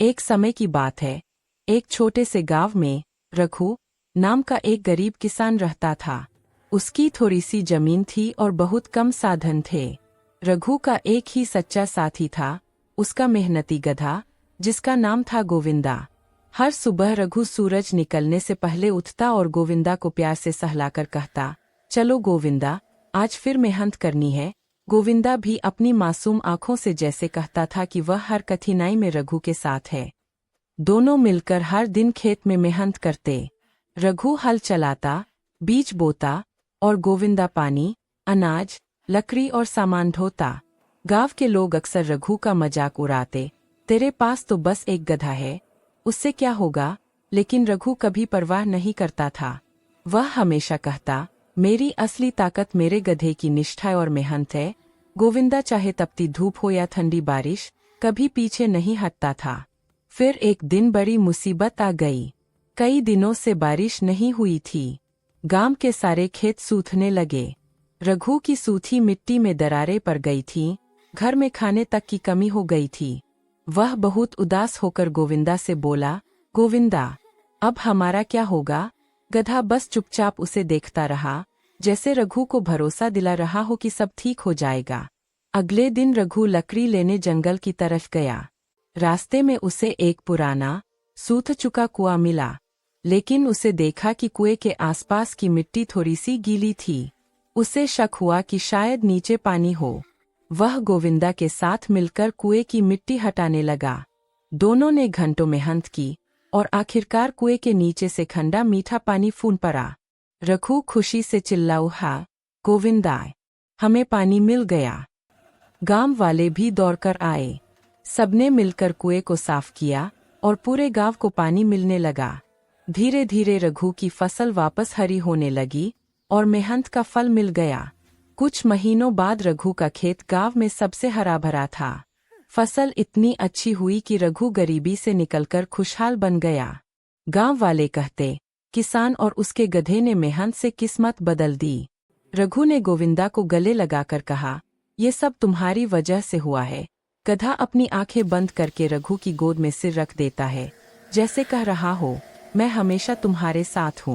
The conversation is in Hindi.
एक समय की बात है। एक छोटे से गांव में रघु नाम का एक गरीब किसान रहता था। उसकी थोड़ी सी जमीन थी और बहुत कम साधन थे। रघु का एक ही सच्चा साथी था, उसका मेहनती गधा, जिसका नाम था गोविंदा। हर सुबह रघु सूरज निकलने से पहले उठता और गोविंदा को प्यार से सहलाकर कहता, चलो गोविंदा, आज फिर मेहनत करनी है। गोविंदा भी अपनी मासूम आंखों से जैसे कहता था कि वह हर कठिनाई में रघु के साथ है। दोनों मिलकर हर दिन खेत में मेहनत करते। रघु हल चलाता, बीज बोता और गोविंदा पानी, अनाज, लकड़ी और सामान ढोता। गांव के लोग अक्सर रघु का मजाक उड़ाते, तेरे पास तो बस एक गधा है, उससे क्या होगा। लेकिन रघु कभी परवाह नहीं करता था। वह हमेशा कहता, मेरी असली ताकत मेरे गधे की निष्ठा और मेहनत है। गोविंदा चाहे तपती धूप हो या ठंडी बारिश, कभी पीछे नहीं हटता था। फिर एक दिन बड़ी मुसीबत आ गई। कई दिनों से बारिश नहीं हुई थी। गांव के सारे खेत सूखने लगे। रघु की सूखी मिट्टी में दरारें पड़ गई थीं, घर में खाने तक की कमी हो गई थी। वह बहुत उदास होकर गोविंदा से बोला, गोविंदा, अब हमारा क्या होगा। गधा बस चुपचाप उसे देखता रहा, जैसे रघु को भरोसा दिला रहा हो कि सब ठीक हो जाएगा। अगले दिन रघु लकड़ी लेने जंगल की तरफ गया। रास्ते में उसे एक पुराना, सूख चुका कुआं मिला, लेकिन उसे देखा कि कुएं के आसपास की मिट्टी थोड़ी सी गीली थी। उसे शक हुआ कि शायद नीचे पानी हो। वह गोविंदा के साथ मिलकर कुएं की मिट्टी हटाने लगा। दोनों ने घंटों मेहनत की और आखिरकार कुएं के नीचे से ठंडा मीठा पानी फूट पड़ा। रघु खुशी से चिल्ला उठा, गोविंदा, हमें पानी मिल गया। गांव वाले भी दौड़कर आए। सबने मिलकर कुएं को साफ किया और पूरे गांव को पानी मिलने लगा। धीरे धीरे रघु की फसल वापस हरी होने लगी और मेहनत का फल मिल गया। कुछ महीनों बाद रघु का खेत गांव में सबसे हरा भरा था। फसल इतनी अच्छी हुई कि रघु गरीबी से निकलकर खुशहाल बन गया। गांव वाले कहते, किसान और उसके गधे ने मेहनत से किस्मत बदल दी। रघु ने गोविंदा को गले लगाकर कहा, ये सब तुम्हारी वजह से हुआ है। गधा अपनी आंखें बंद करके रघु की गोद में सिर रख देता है, जैसे कह रहा हो, मैं हमेशा तुम्हारे साथ हूँ।